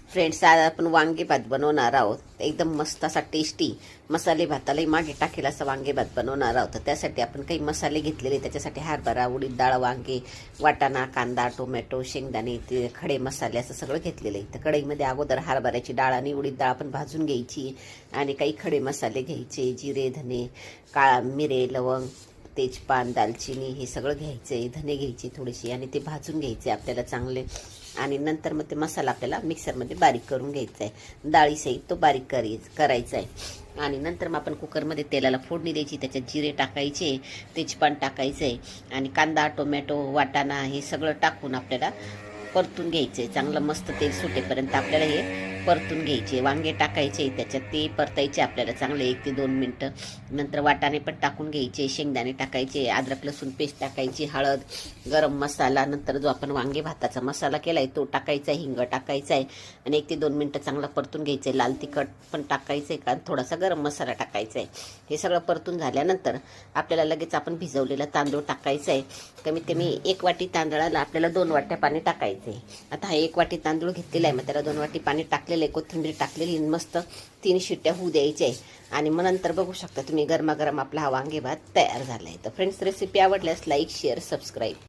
Friends, आज आपण वांगे भात बनवणार आहोत. एकदम मस्त असा टेस्टी मसाले भातालाही मागे टाकेल असा वांगे भात बनवणार आहोत. तर त्यासाठी आपण काही मसाले घेतलेले. त्याच्यासाठी हरभरा, उडीद डाळ, वांगे, वाटाणा, कांदा, टोमॅटो, शेंगदाणे, ते खडे मसाले असं सगळं घेतलेलं आहे. तर कढईमध्ये अगोदर हरभऱ्याची डाळ आणि उडीद डाळ आपण भाजून घ्यायची आणि काही खडे मसाले घ्यायचे. जिरे, धने, काळा मिरे, लवंग, तेजपान, दालचिनी हे सगळं घ्यायचं आहे. धने घ्यायचे थोडेसे आणि ते भाजून घ्यायचे आपल्याला चांगले. आणि नंतर मग ते मसाला आपल्याला मिक्सरमध्ये बारीक करून घ्यायचा आहे. डाळीसहित तो बारीक करायचा आहे. आणि नंतर मग आपण कुकरमध्ये तेलाला फोडणी द्यायची. त्याच्यात जिरे टाकायचे, तेजपान टाकायचं आहे आणि कांदा, टोमॅटो, वाटाणा हे सगळं टाकून आपल्याला परतून घ्यायचे. चांगलं मस्त तेल सुटेपर्यंत आपल्याला हे परतून घ्यायचे. वांगे टाकायचे, त्याच्यात ते परतायचे आपल्याला चांगले 1 ते 2 मिनटं. नंतर वाटाणे पण टाकून घ्यायचे, शेंगदाणे टाकायचे, अद्रक लसूण पेस्ट टाकायची, हळद, गरम मसाला, नंतर जो आपण वांगे भाताचा मसाला केलाय तो टाकायचा, हिंग टाकायचा आहे आणि 1 ते 2 मिनटं चांगला परतून घ्यायचं. लाल तिखट पण टाकायचं आहे का, थोडासा गरम मसाला टाकायचा आहे. हे सगळं परतून झाल्यानंतर आपल्याला लगेच आपण भिजवलेला तांदूळ टाकायचा आहे. कमीत कमी 1 वाटी तांदळाला आपल्याला 2 वाट्या पाणी टाकायचं आहे. आता हा 1 वाटी तांदूळ घेतलेला आहे, मग त्याला 2 वाटी पाणी टाकलेलं आहे. कोथिंबीर टाकलेली, मस्त 3 शिट्ट्या होऊ द्यायच्या आहे. आणि मग नंतर बघू शकता तुम्ही गरमागरम आपला हा वांगे भात तयार झाला आहे. तर फ्रेंड्स, रेसिपी आवडल्यास लाईक, शेअर, सबस्क्राईब.